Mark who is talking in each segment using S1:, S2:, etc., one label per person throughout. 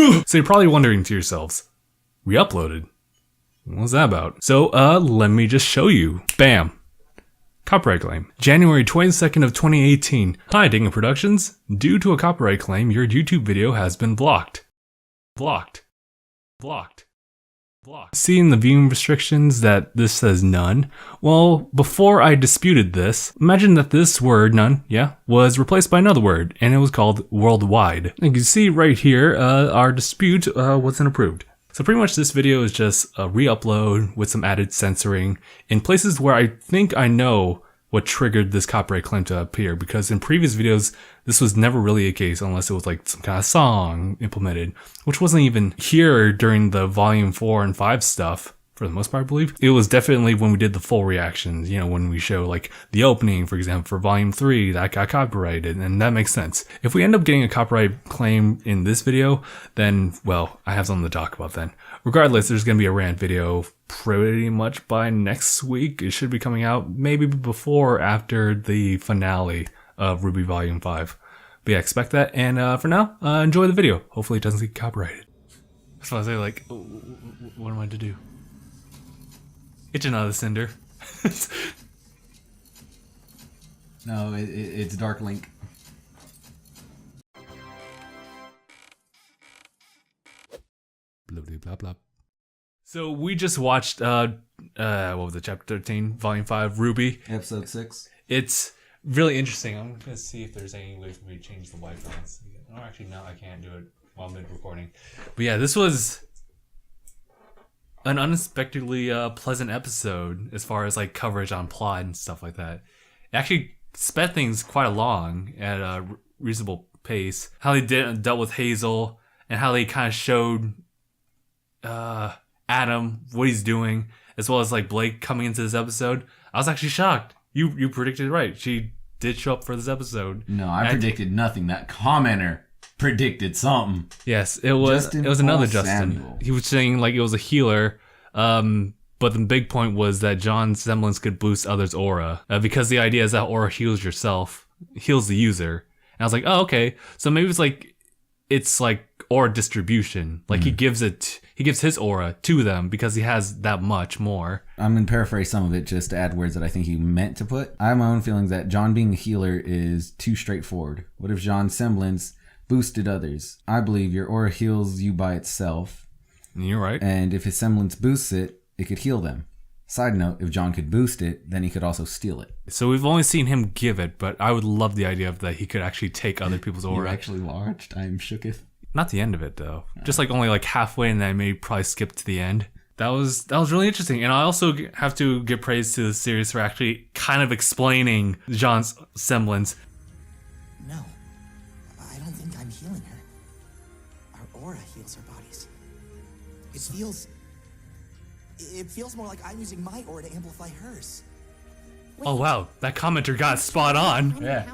S1: So you're probably wondering to yourselves, REUPLOADED? What's that about? So, let me just show you. Bam. Copyright claim. January 22nd of 2018. Hi, DangIT Productions. Due to a copyright claim, your YouTube video has been blocked. Blocked. See in the viewing restrictions that this says none? Well, before I disputed this, imagine that this word, none, was replaced by another word, and it was called worldwide. And you can see right here, our dispute wasn't approved. So pretty much this video is just a re-upload with some added censoring in places where I think I know what triggered this copyright claim to appear, because in previous videos, this was never really a case unless it was like some kind of song implemented, which wasn't even here during the volume 4 and 5 stuff. For the most part, I believe. It was definitely when we did the full reactions, you know, when we show like the opening, for example, for volume 3, that got copyrighted, and that makes sense. If we end up getting a copyright claim in this video, then, well, I have something to talk about then. Regardless, there's going to be a rant video pretty much by next week. It should be coming out maybe before or after the finale of RWBY Volume 5. But yeah, expect that, and for now, enjoy the video. Hopefully it doesn't get copyrighted. That's why I say, like, what am I to do? It's another cinder.
S2: No, it's Dark Link.
S1: Blah, blah, blah. So we just watched, what was it, Chapter 13, Volume 5, RWBY.
S2: Episode 6.
S1: It's really interesting. I'm going to see if there's any way for me to change the white balance. Oh, actually, no, I can't do it while mid-recording. But yeah, this was an unexpectedly pleasant episode as far as like coverage on plot and stuff like that. It actually sped things quite along at a reasonable pace. How they dealt with Hazel, and how they kind of showed Adam what he's doing, as well as like Blake coming into this episode. I was actually shocked. You predicted right. She did show up for this episode.
S2: No, I predicted nothing. That commenter predicted something.
S1: Yes, it was another Justin.
S2: Samuel.
S1: He was saying like it was a healer, but the big point was that John's semblance could boost others' aura, because the idea is that aura heals the user. And I was like, oh, okay, so maybe it's like aura distribution. Like he gives his aura to them because he has that much more.
S2: I'm going to paraphrase some of it just to add words that I think he meant to put. I have my own feelings that John being a healer is too straightforward. What if John's semblance boosted others? I believe your aura heals you by itself.
S1: You're right.
S2: And if his semblance boosts it, it could heal them. Side note, if John could boost it, then he could also steal it.
S1: So we've only seen him give it, but I would love the idea of that he could actually take other people's aura.
S2: You actually watched? I am shooketh.
S1: Not the end of it though. Just like only like halfway, and then maybe probably skip to the end. That was really interesting. And I also have to give praise to the series for actually kind of explaining John's semblance.
S3: No, I don't think I'm healing her. Our aura heals our bodies. It feels more like I'm using my aura to amplify hers.
S4: Wait,
S1: Oh wow, that commenter got spot on.
S4: Yeah.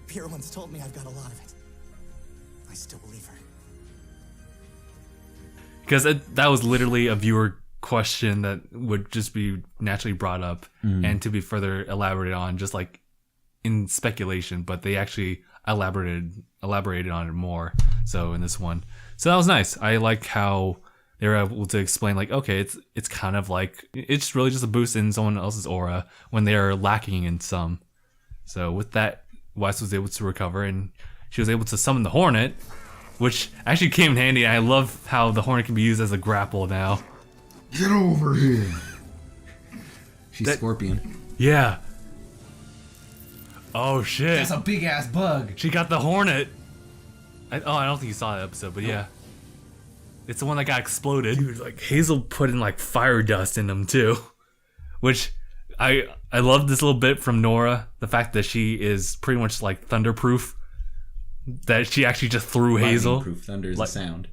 S3: Pure One's told me I've got a lot of it. I still believe her.
S1: Because that was literally a viewer question that would just be naturally brought up and to be further elaborated on, just like in speculation, but they actually elaborated on it more so in this one. So that was nice. I like how they were able to explain like, okay, it's kind of like it's really just a boost in someone else's aura when they are lacking in some. So with that, Weiss was able to recover, and she was able to summon the Hornet, which actually came in handy. I love how the Hornet can be used as a grapple now.
S2: Get over here. She's Scorpion.
S1: Yeah. Oh shit.
S2: That's a big ass bug.
S1: She got the Hornet. I don't think you saw that episode, but yeah. It's the one that got exploded. Dude, like Hazel put in like fire dust in them too. Which I love this little bit from Nora. The fact that she is pretty much like thunderproof. That she actually just threw Hazel.
S2: Proof thunder is a sound.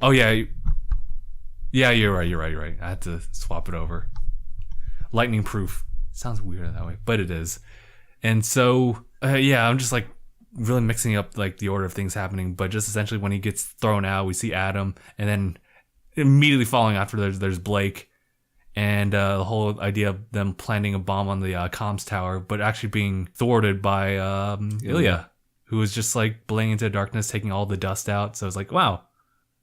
S1: Oh yeah. Yeah, you're right. I had to swap it over. Lightning proof. Sounds weird that way, but it is. And so, yeah, I'm just like really mixing up like the order of things happening, but just essentially when he gets thrown out, we see Adam, and then immediately following after there's Blake, and the whole idea of them planting a bomb on the comms tower, but actually being thwarted by Ilya, who was just like blending into the darkness, taking all the dust out. So I was like, wow.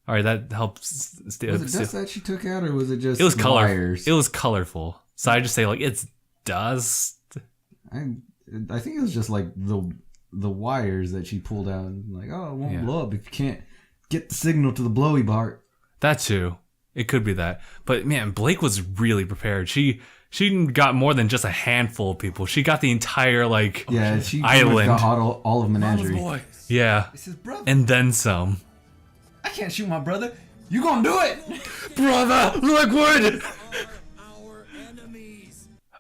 S1: All right, that helps.
S2: Was it dust that she took out, or was it just
S1: it was color?
S2: wires?
S1: It was colorful. So I just say like it's dust.
S2: I think it was just like the wires that she pulled out, and like, oh, it won't blow up if you can't get the signal to the blowy part.
S1: That too. It could be that. But man, Blake was really prepared. She got more than just a handful of people. She got the entire like
S2: she
S1: island.
S2: Got all of Menagerie.
S1: Yeah.
S2: It's his brother.
S1: And then some.
S2: I can't shoot my brother. You gonna do it,
S1: brother? Liquid.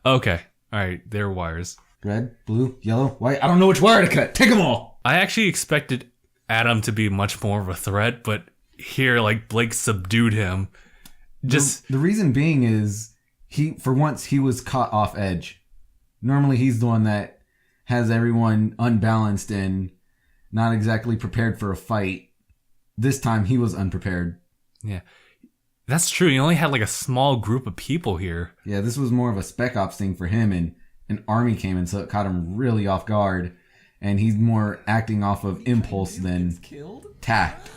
S1: Okay. All right. They're wires.
S2: Red, blue, yellow, white. I don't know which wire to cut. Take them all.
S1: I actually expected Adam to be much more of a threat, but here, like, Blake subdued him. Just
S2: the reason being is for once he was caught off edge. Normally he's the one that has everyone unbalanced and not exactly prepared for a fight. This time he was unprepared.
S1: Yeah. That's true. He only had like a small group of people here.
S2: Yeah, this was more of a spec ops thing for him, and an army came in, so it caught him really off guard. And he's more acting off of impulse than tact.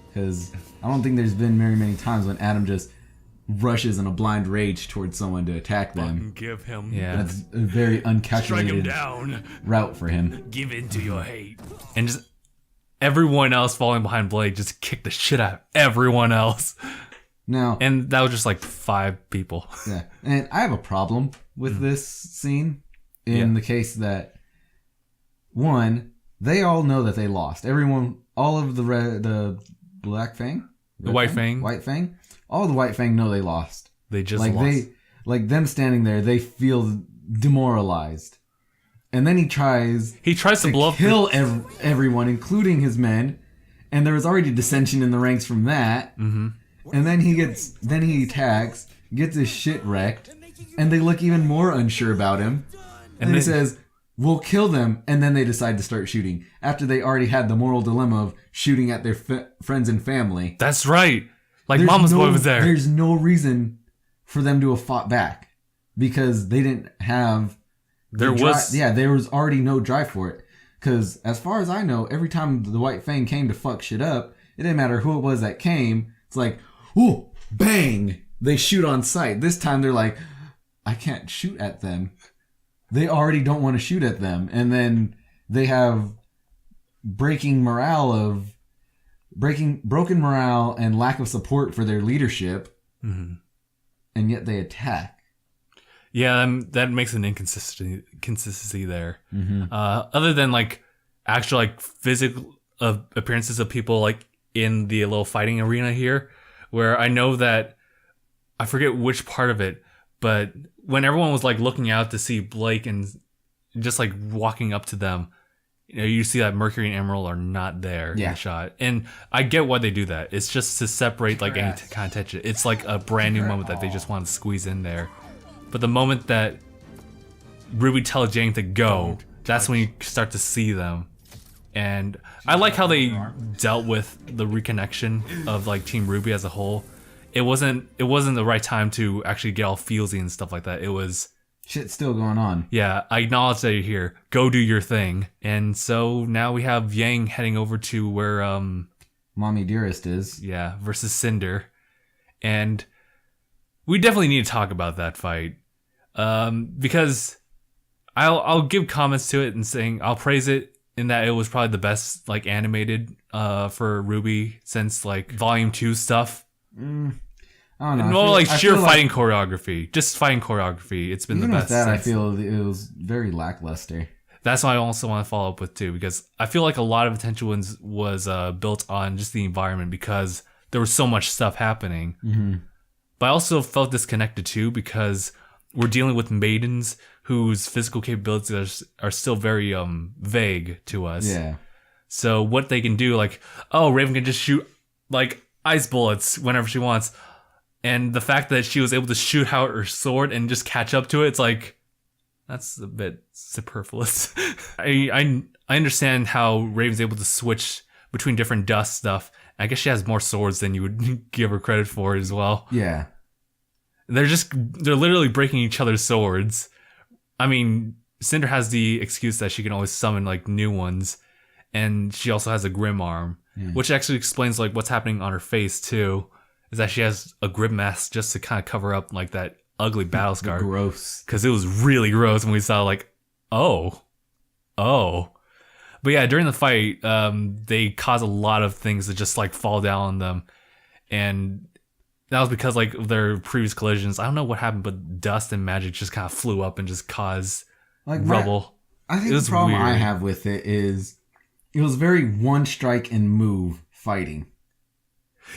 S2: Because I don't think there's been very many times when Adam just rushes in a blind rage towards someone to attack them.
S1: Give him.
S2: Yeah. That's a very uncalculated route for him.
S1: Give in to your hate. And just everyone else falling behind Blake just kicked the shit out of everyone else.
S2: Now,
S1: and that was just like 5 people.
S2: Yeah. And I have a problem with this scene in the case that, one, they all know that they lost. Everyone, all of the Black Fang?
S1: The White Fang?
S2: White Fang? All the White Fang know they lost.
S1: They just lost.
S2: Them standing there, they feel demoralized. And then he tries
S1: to blow up
S2: kill everyone, including his men. And there was already dissension in the ranks from that.
S1: Mm-hmm.
S2: And then he attacks, gets his shit wrecked, and they look even more unsure about him. And he says, we'll kill them, and then they decide to start shooting. After they already had the moral dilemma of shooting at their friends and family.
S1: That's right. Like Mama's boy was there.
S2: There's no reason for them to have fought back. Because they didn't have... There was already no drive for it. Because as far as I know, every time the White Fang came to fuck shit up, it didn't matter who it was that came. It's like, ooh, bang! They shoot on sight. This time they're like, I can't shoot at them. They already don't want to shoot at them. And then they have broken morale and lack of support for their leadership.
S1: Mm-hmm.
S2: And yet they attack.
S1: Yeah, that makes an inconsistency there.
S2: Mm-hmm.
S1: Other than like actual like physical appearances of people like in the little fighting arena here, where I know that I forget which part of it, but when everyone was like looking out to see Blake and just like walking up to them, you see that Mercury and Emerald are not there in the shot. And I get why they do that. It's just to separate like any kind of tension. It's like a brand new moment that they just want to squeeze in there. But the moment that RWBY tells Jang to go, that's when you start to see them. And I like how they dealt with the reconnection of like Team RWBY as a whole. It wasn't the right time to actually get all feelsy and stuff like that. It was
S2: shit's still going on.
S1: Yeah, I acknowledge that you're here. Go do your thing. And so now we have Yang heading over to where
S2: Mommy Dearest is.
S1: Yeah, versus Cinder. And we definitely need to talk about that fight. Because I'll give comments to it and saying I'll praise it in that it was probably the best like animated for RWBY since like Volume 2 stuff.
S2: I don't know.
S1: No, like sheer fighting choreography. Just fighting choreography. It's been
S2: even
S1: the best.
S2: With that,
S1: since.
S2: I feel it was very lackluster.
S1: That's what I also want to follow up with too, because I feel like a lot of attention was built on just the environment because there was so much stuff happening.
S2: Mm-hmm.
S1: But I also felt disconnected too because we're dealing with maidens whose physical capabilities are still very vague to us.
S2: Yeah.
S1: So what they can do, like, oh, Raven can just shoot like ice bullets whenever she wants. And the fact that she was able to shoot out her sword and just catch up to it, it's like, that's a bit superfluous. I understand how Raven's able to switch between different dust stuff. I guess she has more swords than you would give her credit for as well.
S2: Yeah.
S1: They're literally breaking each other's swords. I mean, Cinder has the excuse that she can always summon like new ones, and she also has a Grim arm, which actually explains like what's happening on her face too. Is that she has a Grim mask just to kind of cover up like that ugly battle scar.
S2: Gross.
S1: Because it was really gross when we saw like, oh. But yeah, during the fight, they cause a lot of things to just like fall down on them, and that was because like of their previous collisions. I don't know what happened, but dust and magic just kind of flew up and just caused like rubble.
S2: I think the problem I have with it is it was very one strike and move fighting.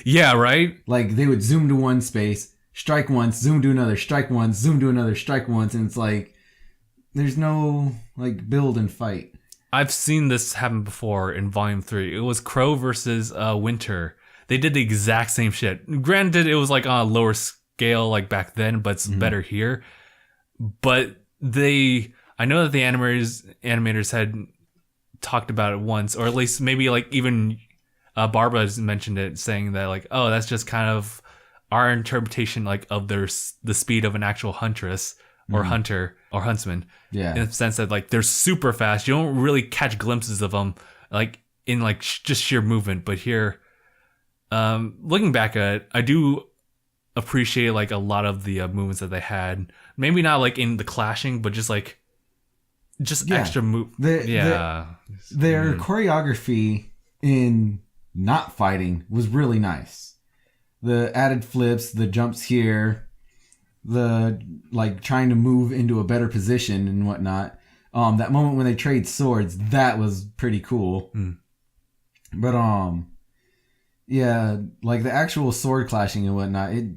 S1: Yeah, right?
S2: Like they would zoom to one space, strike once, zoom to another, strike once, zoom to another, strike once, and it's like there's no like build and fight.
S1: I've seen this happen before in Volume 3. It was Crow versus Winter. They did the exact same shit. Granted, it was like on a lower scale like back then, but it's better here. But I know that the animators had talked about it once, or at least maybe like even Barbara has mentioned it, saying that like, oh, that's just kind of our interpretation like of the speed of an actual huntress or hunter or huntsman. Yeah. In the sense that like they're super fast. You don't really catch glimpses of them like in like just sheer movement. But here, looking back at it, I do appreciate like a lot of the movements that they had. Maybe not like in the clashing, but just extra move.
S2: Their choreography in not fighting was really nice. The added flips, the jumps here, the like trying to move into a better position and whatnot. That moment when they trade swords, that was pretty cool. But yeah, like the actual sword clashing and whatnot, it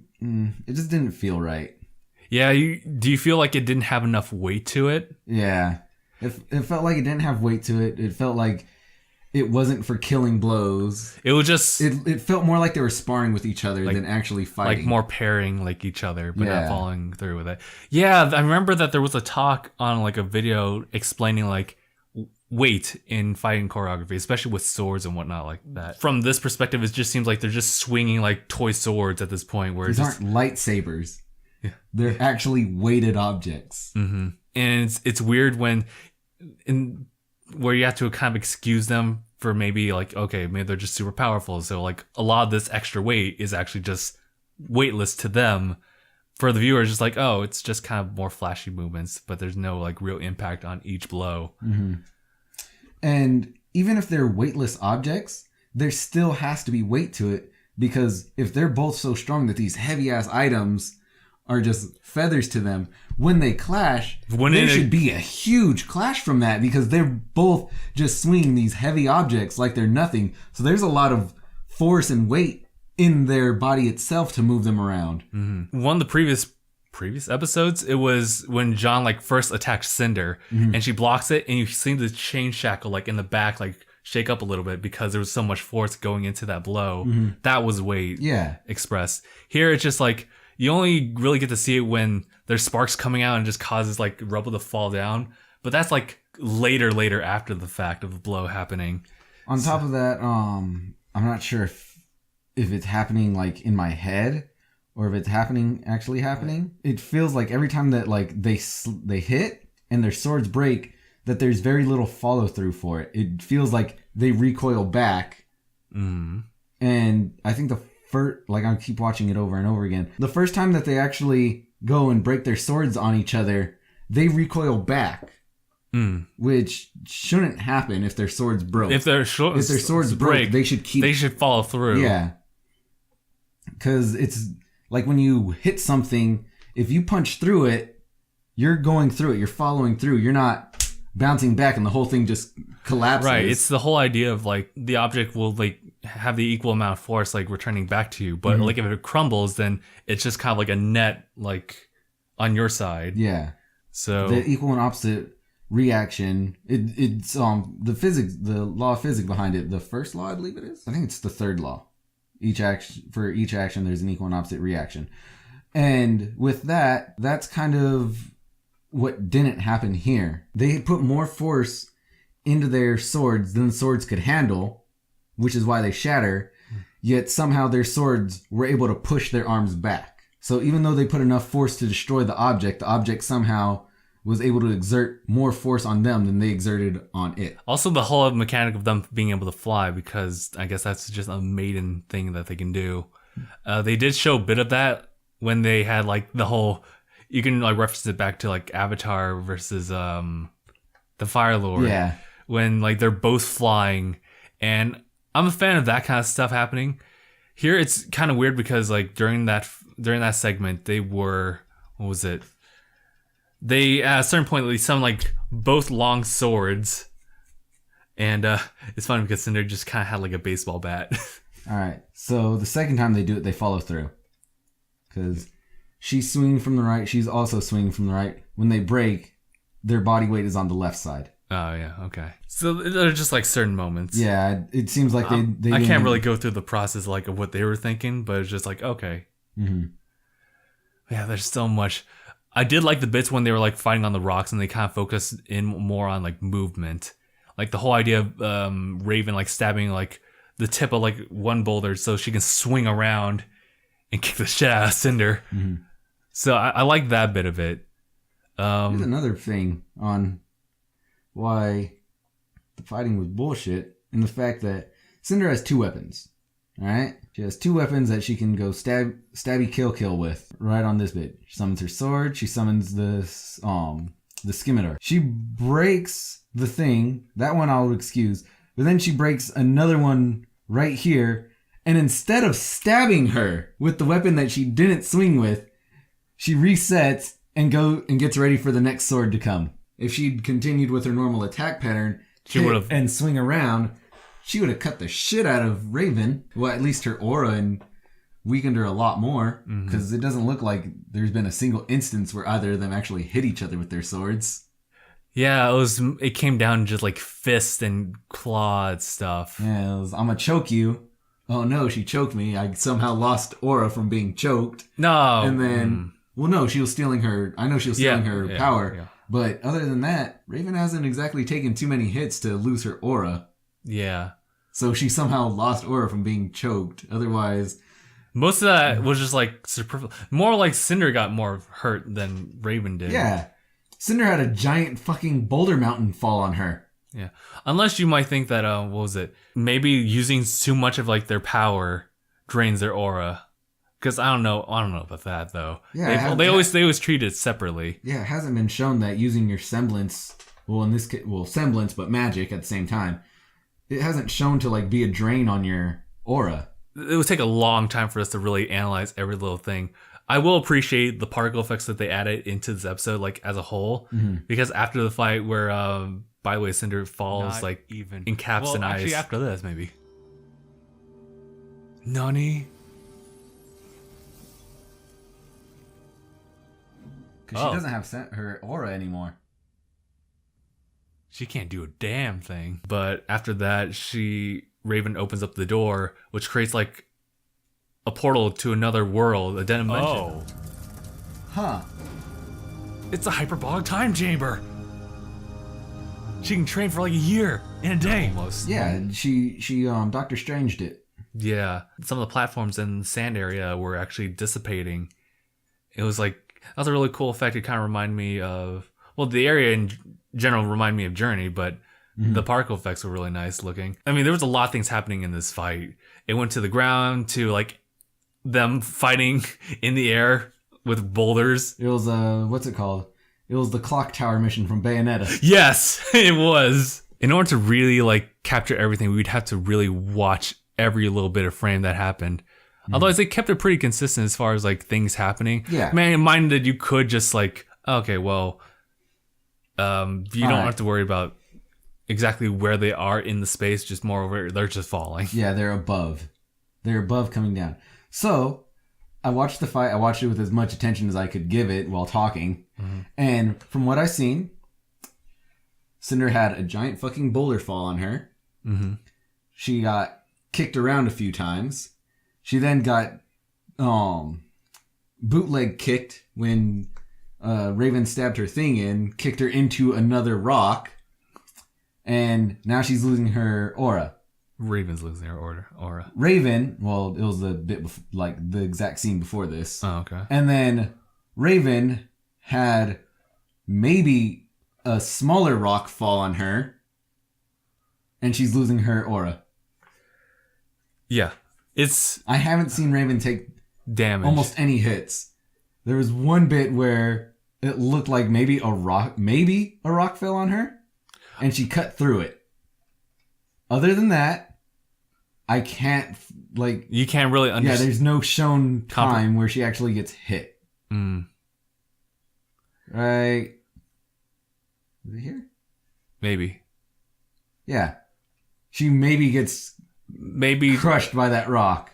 S2: just didn't feel right.
S1: Yeah, do you feel like it didn't have enough weight to it?
S2: Yeah, it felt like it didn't have weight to it. It felt like it wasn't for killing blows.
S1: It was just...
S2: It felt more like they were sparring with each other than actually fighting.
S1: Like more pairing like each other, but not following through with it. Yeah, I remember that there was a talk on like a video explaining like weight in fighting choreography, especially with swords and whatnot like that. From this perspective, it just seems like they're just swinging like toy swords at this point. Where
S2: these aren't lightsabers. Yeah. They're actually weighted objects.
S1: Mm-hmm. And it's weird when... where you have to kind of excuse them for maybe like, okay, maybe they're just super powerful. So like a lot of this extra weight is actually just weightless to them. For the viewer, it's just like, oh, it's just kind of more flashy movements, but there's no like real impact on each blow.
S2: Mm-hmm. And even if they're weightless objects, there still has to be weight to it, because if they're both so strong that these heavy ass items are just feathers to them, when they clash, there should be a huge clash from that, because they're both just swinging these heavy objects like they're nothing. So there's a lot of force and weight in their body itself to move them around.
S1: Mm-hmm. One of the previous episodes, it was when John like first attacked Cinder, and she blocks it, and you see the chain shackle like in the back like shake up a little bit because there was so much force going into that blow. That was weight expressed. Here it's just like you only really get to see it when there's sparks coming out and just causes like rubble to fall down. But that's like later after the fact of the blow happening.
S2: On top of that, I'm not sure if it's happening like in my head or if it's actually happening. It feels like every time that like they hit and their swords break, that there's very little follow through for it. It feels like they recoil back. And I think I keep watching it over and over again. The first time that they actually go and break their swords on each other, they recoil back, which shouldn't happen if their swords broke.
S1: If their swords break,
S2: they should
S1: follow through.
S2: Yeah, because it's like when you hit something, if you punch through it, you're going through it. You're following through. You're not bouncing back and the whole thing just collapses.
S1: Right. It's the whole idea of like the object will like have the equal amount of force like returning back to you, but like if it crumbles, then it's just kind of like a net like on your side.
S2: Yeah.
S1: So
S2: the equal and opposite reaction. It's the law of physics behind it. The first law, I believe it is. I think it's the third law. Each action, there's an equal and opposite reaction. And with that, that's kind of what didn't happen here. They put more force into their swords than the swords could handle, which is why they shatter, yet somehow their swords were able to push their arms back. So even though they put enough force to destroy the object somehow was able to exert more force on them than they exerted on it.
S1: Also, the whole mechanic of them being able to fly, because I guess that's just a maiden thing that they can do. They did show a bit of that when they had like the whole. You can like reference it back to like Avatar versus the Fire Lord.
S2: Yeah.
S1: When like they're both flying, and I'm a fan of that kind of stuff happening. Here, it's kind of weird because like during that segment, they were, what was it? They at a certain point they summoned like both long swords, and it's funny because Cinder just kind of had like a baseball bat.
S2: All right, so the second time they do it, they follow through, because she's swinging from the right, she's also swinging from the right. When they break, their body weight is on the left side.
S1: Oh yeah, okay. So they're just like certain moments.
S2: Yeah, it seems like they
S1: I can't really go through the process like of what they were thinking, but it's just like okay.
S2: Mm-hmm.
S1: Yeah, there's so much. I did like the bits when they were like fighting on the rocks and they kind of focused in more on like movement, like the whole idea of Raven like stabbing like the tip of like one boulder so she can swing around and kick the shit out of Cinder.
S2: Mm-hmm.
S1: So I like that bit of it.
S2: Here's another thing on why the fighting was bullshit, and the fact that Cinder has 2 weapons. All right, she has 2 weapons that she can go stabby kill with. Right on this bit, she summons her sword. She summons the scimitar. She breaks the thing. That one I'll excuse, but then she breaks another one right here. And instead of stabbing her with the weapon that she didn't swing with, she resets and gets ready for the next sword to come. If she'd continued with her normal attack pattern,
S1: she would have
S2: and swing around, she would have cut the shit out of Raven. Well, at least her aura, and weakened her a lot more. Because it doesn't look like there's been a single instance where either of them actually hit each other with their swords.
S1: Yeah, it came down to just like fist and claw stuff.
S2: Yeah, it was, I'm gonna choke you. Oh no, she choked me. I somehow lost aura from being choked.
S1: No.
S2: And then, well, no, she was stealing her. I know she was stealing her power.
S1: Yeah.
S2: But other than that, Raven hasn't exactly taken too many hits to lose her aura.
S1: Yeah.
S2: So she somehow lost aura from being choked. Otherwise,
S1: most of that was just like more like Cinder got more hurt than Raven did.
S2: yeah. Cinder had a giant fucking boulder mountain fall on her.
S1: Yeah. Unless you might think that what was it? Maybe using too much of like their power drains their aura. Because I don't know about that though.
S2: Yeah,
S1: they always treat it separately.
S2: Yeah, it hasn't been shown that using your semblance, well in this case, semblance but magic at the same time, it hasn't shown to like be a drain on your aura.
S1: It would take a long time for us to really analyze every little thing. I will appreciate the particle effects that they added into this episode, like as a whole, because after the fight where, by the way, Cinder falls like even in caps and ice. Actually, after this, maybe. Nani?
S2: Because she doesn't have her aura anymore.
S1: She can't do a damn thing. But after that, Raven opens up the door, which creates like a portal to another world, a dimension. Oh.
S2: Huh.
S1: It's a hyperbolic time chamber. She can train for like a year in a day. Almost.
S2: Yeah, she Doctor Stranged it.
S1: Yeah. Some of the platforms in the sand area were actually dissipating. It was like, that was a really cool effect. It kind of reminded me of, well, the area in general reminded me of Journey, but the particle effects were really nice looking. I mean, there was a lot of things happening in this fight. It went to the ground, to like them fighting in the air with boulders.
S2: It was, what's it called? It was the clock tower mission from Bayonetta.
S1: Yes, it was. In order to really like capture everything, we'd have to really watch every little bit of frame that happened. Otherwise, they kept it pretty consistent as far as like things happening.
S2: Yeah.
S1: Man, mind that you could just like, okay, well, you don't have to worry about exactly where they are in the space. Just moreover, they're just falling.
S2: Yeah, they're above. They're above coming down. So I watched the fight. I watched it with as much attention as I could give it while talking. And from what I've seen, Cinder had a giant fucking boulder fall on her. She got kicked around a few times. She then got bootleg kicked when Raven stabbed her thing in, kicked her into another rock, and now she's losing her aura.
S1: Raven's losing her aura.
S2: Raven, well, it was a bit like the exact scene before this.
S1: Oh, okay.
S2: And then Raven had maybe a smaller rock fall on her, and she's losing her aura.
S1: Yeah.
S2: I haven't seen Raven take
S1: damage.
S2: almost any hits. There was one bit where it looked like maybe a rock fell on her, and she cut through it. Other than that, I can't, like...
S1: You can't really understand.
S2: Yeah, there's no shown time where she actually gets hit.
S1: Mm.
S2: Right? Is it here?
S1: Maybe.
S2: Yeah. She maybe gets crushed by that rock.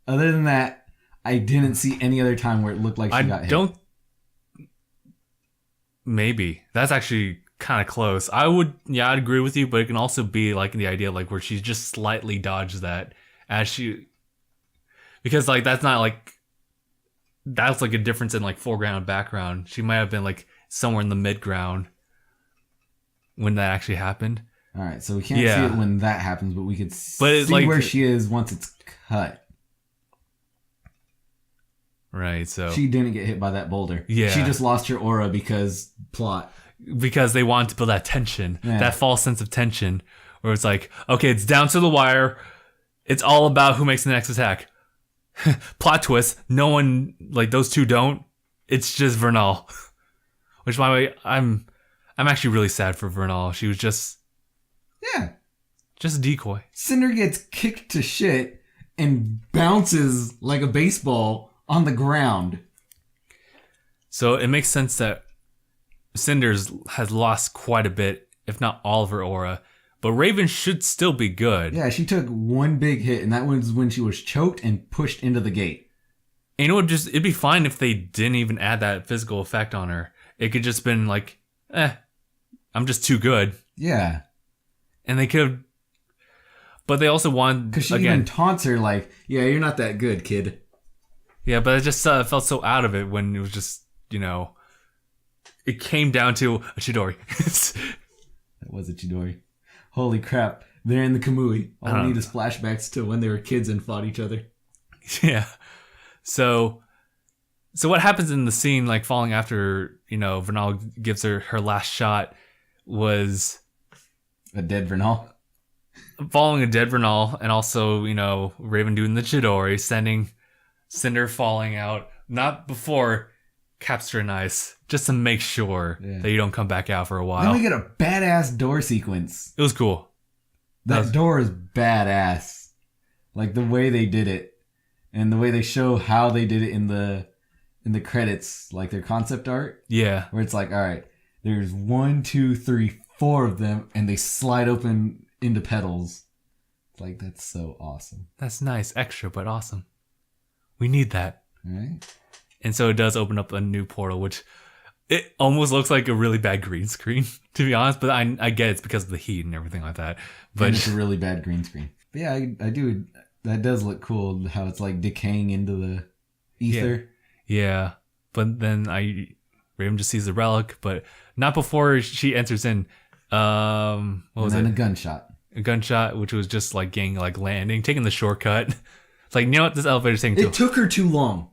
S2: Other than that, I didn't see any other time where it looked like she got hit. Maybe. That's actually kind of close. I'd agree with you, but it can also be like the idea like where she just slightly dodged that because like that's like a difference in like foreground and background. She might have been like somewhere in the midground when that actually happened. All right, so we can't see it when that happens, but we could see
S1: like,
S2: where she is once it's cut.
S1: Right, so...
S2: She didn't get hit by that boulder.
S1: Yeah.
S2: She just lost her aura because plot.
S1: Because they wanted to build that tension, that false sense of tension, where it's like, okay, it's down to the wire. It's all about who makes the next attack. Plot twist, no one, like, those two don't. It's just Vernal. Which, by the way, I'm actually really sad for Vernal. She was just...
S2: Yeah.
S1: Just a decoy.
S2: Cinder gets kicked to shit and bounces like a baseball on the ground.
S1: So it makes sense that Cinders has lost quite a bit, if not all of her aura. But Raven should still be good.
S2: Yeah, she took one big hit, and that was when she was choked and pushed into the gate.
S1: And you know, it'd be fine if they didn't even add that physical effect on her. It could just been like, I'm just too good.
S2: Yeah.
S1: And they could have... But they also wanted...
S2: Because she even taunts her like, yeah, you're not that good, kid.
S1: Yeah, but it just felt so out of it when it was just, you know... It came down to a Chidori.
S2: That was a Chidori. Holy crap. They're in the Kamui. All I need is flashbacks to when they were kids and fought each other.
S1: Yeah. So what happens in the scene, like falling after, you know, Vernal gives her last shot was...
S2: A dead Vernal?
S1: Following a dead Vernal, and also, you know, Raven doing the Chidori, sending Cinder falling out, not before Capster and Ice, just to make sure that you don't come back out for a while.
S2: Then we get a badass door sequence.
S1: It was cool.
S2: That door is badass. Like the way they did it, and the way they show how they did it in the credits, like their concept art.
S1: Yeah.
S2: Where it's like, all right, there's 1, 2, 3, 4 of them, and they slide open into petals. Like, that's so awesome.
S1: That's nice. Extra, but awesome. We need that.
S2: Right?
S1: And so it does open up a new portal, which it almost looks like a really bad green screen, to be honest. But I get it's because of the heat and everything like that. But
S2: and it's a really bad green screen. But yeah, I do. That does look cool, how it's like decaying into the ether.
S1: Yeah. But then Raven just sees the relic, but not before she enters in. What was it?
S2: A gunshot.
S1: A gunshot, which was just like getting like landing, taking the shortcut. It's like, you know what, this elevator's taking
S2: It took her too long.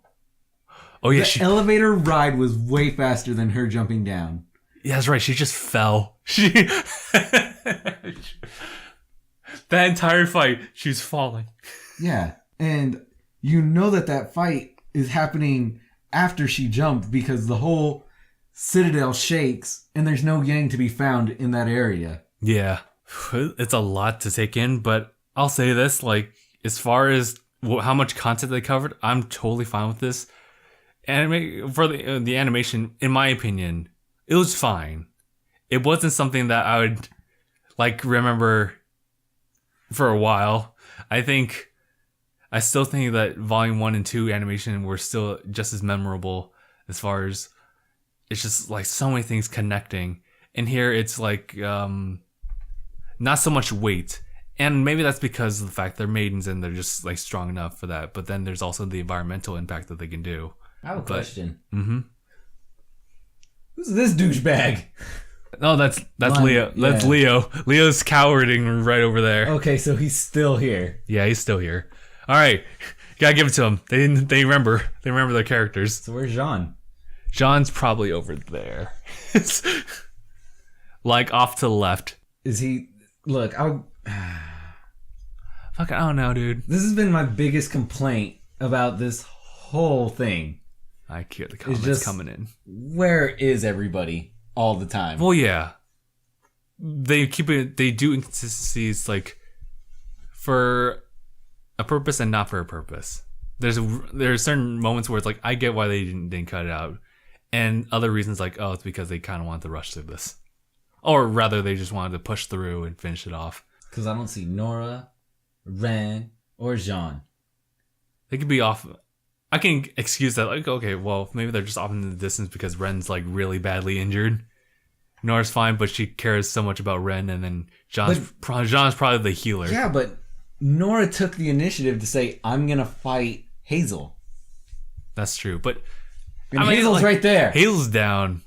S1: Oh yeah,
S2: the elevator ride was way faster than her jumping down.
S1: Yeah, that's right. She just fell. That entire fight, she's falling.
S2: Yeah, and you know that fight is happening after she jumped because the whole citadel shakes and there's no Yang to be found in that area.
S1: Yeah, it's a lot to take in, but I'll say this, like, as far as how much content they covered, I'm totally fine with this. For the animation, in my opinion, it was fine. It wasn't something that I would like remember for a while. I still think that Volume 1 and 2 animation were still just as memorable, as far as it's just like so many things connecting. And here it's like not so much weight. And maybe that's because of the fact they're maidens and they're just like strong enough for that. But then there's also the environmental impact that they can do.
S2: I have a question.
S1: Mm-hmm.
S2: Who's this douchebag?
S1: Oh, that's Leo. That's Leo. Leo's cowarding right over there.
S2: Okay, so he's still here.
S1: Yeah, he's still here. All right, gotta give it to him. They remember their characters.
S2: So where's Jean?
S1: John's probably over there. Like off to the left.
S2: Is he? Look,
S1: Fuck, I don't know, dude.
S2: this has been my biggest complaint about this whole thing.
S1: I hear the comments
S2: just-
S1: coming in.
S2: Where is everybody all the time?
S1: Well, yeah. They do inconsistencies like for a purpose and not for a purpose. There's certain moments where it's like, I get why they didn't cut it out. And other reasons like, oh, it's because they kind of wanted to rush through this. Or rather, they just wanted to push through and finish it off.
S2: Because I don't see Nora, Ren, or Jean.
S1: They could be off. I can excuse that. Like, okay, well, maybe they're just off in the distance because Ren's like really badly injured. Nora's fine, but she cares so much about Ren, and then John's probably the healer.
S2: Yeah, but Nora took the initiative to say, I'm going to fight Hazel.
S1: That's true, but
S2: And Hazel's right there.
S1: Hazel's down,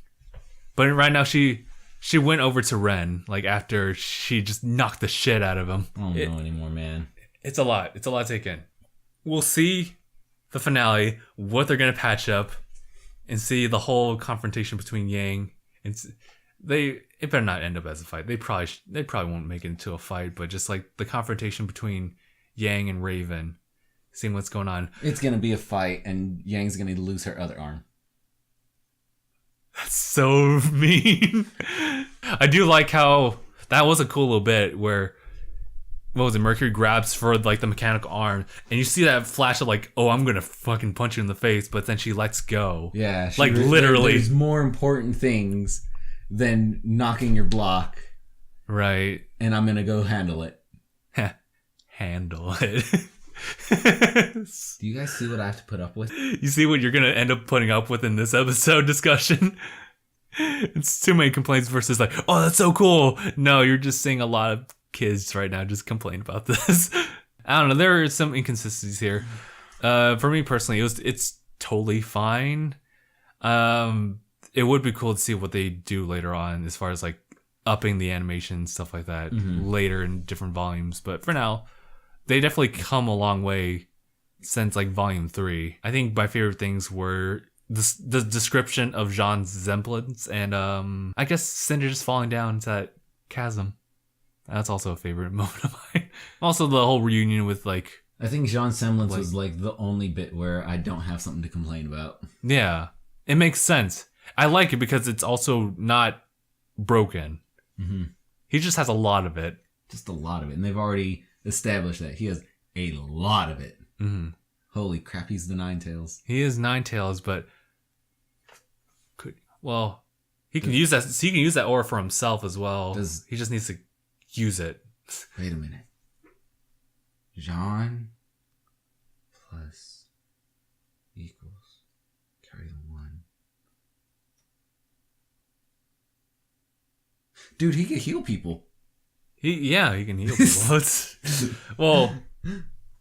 S1: but right now she went over to Ren like after she just knocked the shit out of him.
S2: I don't know anymore, man.
S1: It's a lot. It's a lot to take in. We'll see the finale, what they're gonna patch up, and see the whole confrontation between Yang and it better not end up as a fight. They probably won't make it into a fight, but just like the confrontation between Yang and Raven, seeing what's going on.
S2: It's going to be a fight, and Yang's going to lose her other arm.
S1: That's so mean. I do like how that was a cool little bit where, what was it, Mercury grabs for like the mechanical arm, and you see that flash of like, oh, I'm gonna fucking punch you in the face, but then she lets go.
S2: Yeah,
S1: like literally.
S2: There's more important things than knocking your block.
S1: Right.
S2: And I'm gonna go handle it.
S1: Handle it.
S2: Do you guys see what I have to put up with?
S1: You see what you're gonna end up putting up with in this episode discussion? It's too many complaints versus like, oh, that's so cool. No, you're just seeing a lot of kids right now just complain about this. I don't know. There are some inconsistencies here. For me personally, it's totally fine. It would be cool to see what they do later on as far as like upping the animation, stuff like that later in different volumes. But for now, they definitely come a long way since like volume 3. I think my favorite things were the description of Jean's semblance and I guess Cinder just falling down into that chasm. That's also a favorite moment of mine. Also the whole reunion with like,
S2: I think Jean's semblance was like the only bit where I don't have something to complain about.
S1: Yeah, it makes sense. I like it because it's also not broken. Mm-hmm. He just has a lot of it. Just a lot of it.
S2: And they've already established that he has a lot of it.
S1: Mm-hmm.
S2: Holy crap, he's the Ninetales.
S1: He is Ninetales, but he can use that. He can use that aura for himself as well. He just needs to use it.
S2: Wait a minute. Jean plus equals carry the 1. Dude, he can heal people.
S1: He can heal people. Well,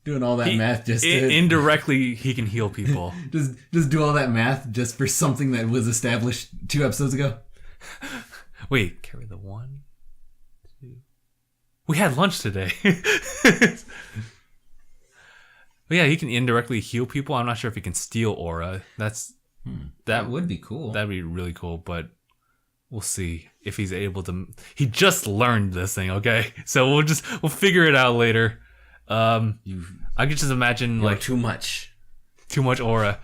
S2: doing all that math just
S1: indirectly he can heal people.
S2: just do all that math just for something that was established 2 episodes ago.
S1: Wait, carry the 1, 2. We had lunch today. But yeah, he can indirectly heal people. I'm not sure if he can steal aura. That
S2: would be cool.
S1: That'd be really cool, but we'll see if he's able to. He just learned this thing, okay? So we'll figure it out later. I could just imagine like
S2: too much
S1: aura.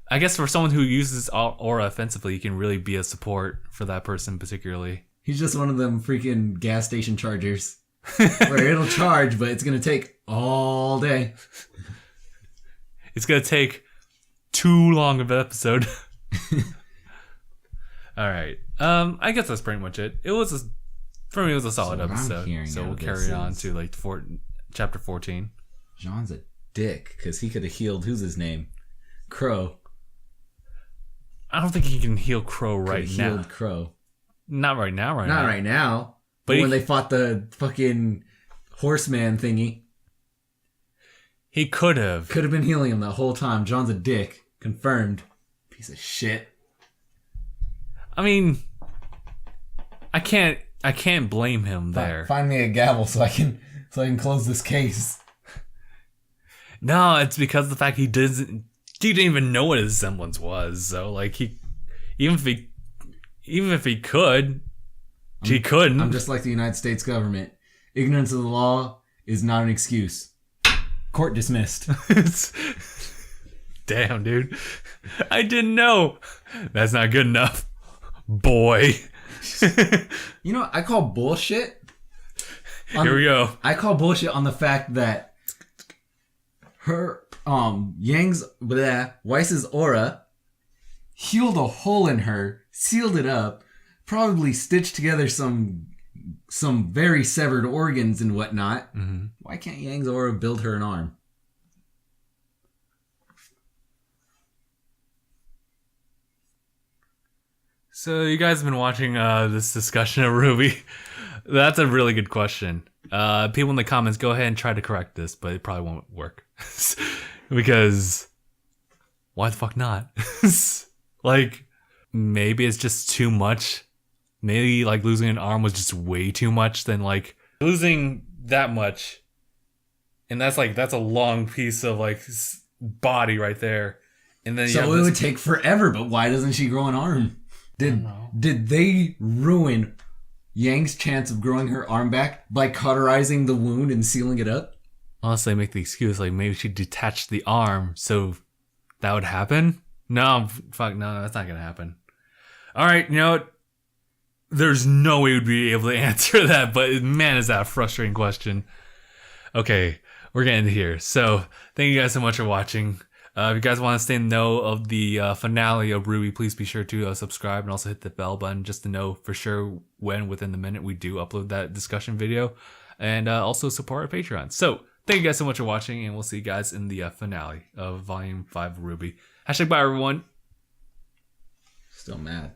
S1: I guess for someone who uses aura offensively, he can really be a support for that person particularly.
S2: He's just one of them freaking gas station chargers where it'll charge, but it's gonna take all day.
S1: It's gonna take too long of an episode. All right. I guess that's pretty much it. For me, it was a solid episode. So we'll carry on to like chapter 14.
S2: Jean's a dick because he could have healed, who's his name? Crow.
S1: I don't think he can heal Crow right now.
S2: Healed Crow.
S1: Not right now.
S2: Not right now. But when they fought the fucking horseman thingy.
S1: He could have.
S2: Could have been healing him that whole time. John's a dick. Confirmed. Piece of shit.
S1: I mean, I can't blame him there.
S2: Find me a gavel so I can close this case.
S1: No, it's because of the fact he didn't even know what his semblance was. So like he Even if he could, he couldn't.
S2: I'm just like the United States government. Ignorance of the law is not an excuse. Court dismissed.
S1: Damn, dude. I didn't know. That's not good enough. Boy.
S2: You know, I call bullshit.
S1: Here we go.
S2: I call bullshit on the fact that her, Weiss's aura healed a hole in her, sealed it up, probably stitched together some very severed organs and whatnot. Mm-hmm. Why can't Yang's aura build her an arm?
S1: So you guys have been watching this discussion of RWBY. That's a really good question. People in the comments, go ahead and try to correct this, but it probably won't work. Because why the fuck not? Like, maybe it's just too much. Maybe like losing an arm was just way too much than like losing that much. And that's a long piece of like body right there. And then
S2: so it would take forever, but why doesn't she grow an arm? Did they ruin Yang's chance of growing her arm back by cauterizing the wound and sealing it up?
S1: Unless they make the excuse like maybe she detached the arm so that would happen? No, fuck no, that's not gonna happen. Alright, you know what? There's no way we'd be able to answer that, but man, is that a frustrating question. Okay, we're getting here. So, thank you guys so much for watching. If you guys want to stay in the know of the finale of RWBY, please be sure to subscribe and also hit the bell button just to know for sure when within the minute we do upload that discussion video. And also support our Patreon. So, thank you guys so much for watching, and we'll see you guys in the finale of Volume 5 of RWBY. #bye, everyone.
S2: Still mad.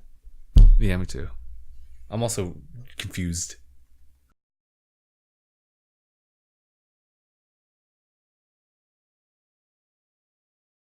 S1: Yeah, me too. I'm also confused.